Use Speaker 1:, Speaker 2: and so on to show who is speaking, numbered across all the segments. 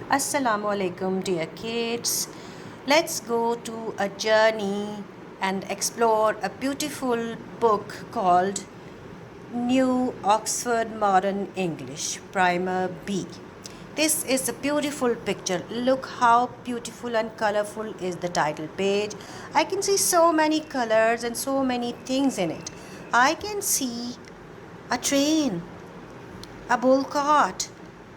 Speaker 1: Assalamu alaikum, dear kids. Let's go to a journey and explore a beautiful book called New Oxford Modern English, Primer B. This is a beautiful picture. Look how beautiful and colorful is the title page. I can see so many colors and so many things in it. I can see a train, a bull cart.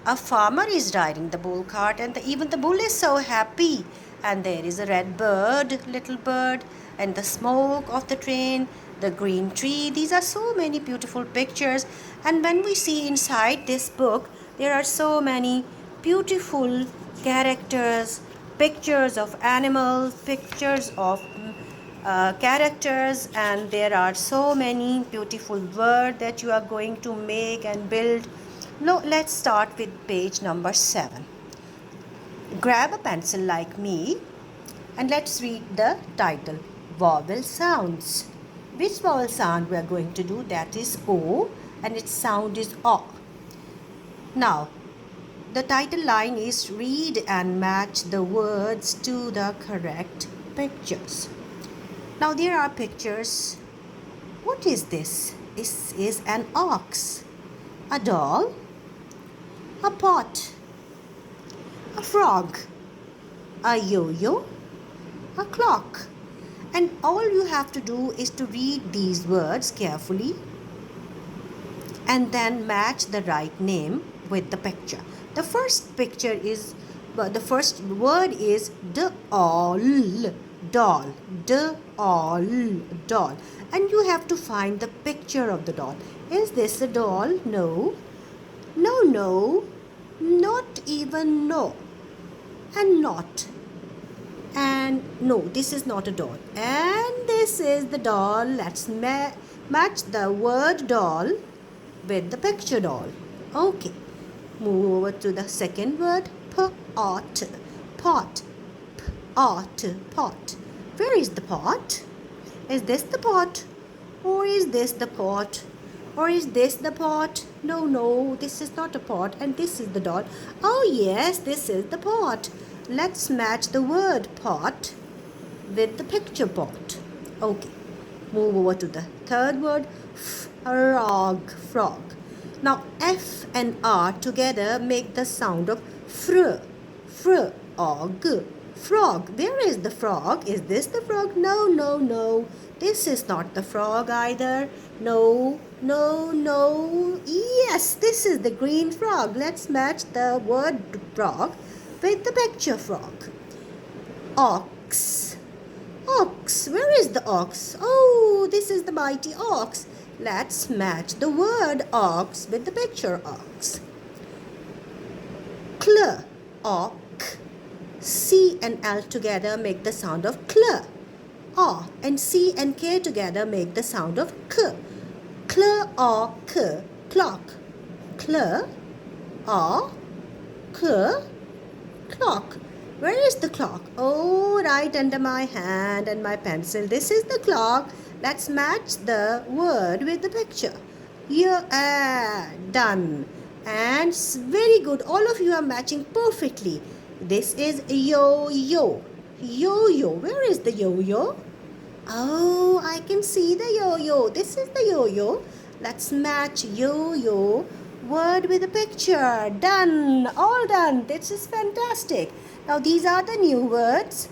Speaker 1: A farmer is riding the bull cart, and even the bull is so happy. And there is a red bird, little bird, and the smoke of the train, the green tree. These are so many beautiful pictures. And when we see inside this book, there are so many beautiful characters, pictures of animals, pictures of characters, and there are so many beautiful words that you are going to make and build. Now let's start with page number 7. Grab a pencil like me and let's read the title, Vowel Sounds. Which vowel sound we are going to do? That is O, and its sound is O. Now the title line is read and match the words to the correct pictures. Now there are pictures. What is this? This is an ox, a doll, a pot, a frog, a yo-yo, a clock. And all you have to do is to read these words carefully and then match the right name with the picture. The first word is doll, doll, doll. And you have to find the picture of the doll. Is this a doll? No. No, not even no, and not, and no, this is not a doll, and this is the doll. Let's match the word doll with the picture doll. Okay, move over to the second word, pot, pot, pot. Where is the pot? Is this the pot, or is this the pot? Or is this the pot? No, this is not a pot, and this is the doll. Oh yes, this is the pot. Let's match the word pot with the picture pot. Okay, move over to the third word, frog. Now F and R together make the sound of frog. Frog. Where is the frog? Is this the frog? No. This is not the frog either. No. Yes, this is the green frog. Let's match the word frog with the picture frog. Ox. Where is the ox? Oh, this is the mighty ox. Let's match the word ox with the picture ox. Ox. C and L together make the sound of cl. And C and K together make the sound of k. Clock. Clock. Where is the clock? Oh, right under my hand and my pencil. This is the clock. Let's match the word with the picture. Done. And very good. All of you are matching perfectly. This is yo-yo. Where is the yo-yo? Oh, I can see the yo-yo. This is the yo-yo. Let's match yo-yo word with a picture. Done. All done. This is fantastic. Now these are the new words.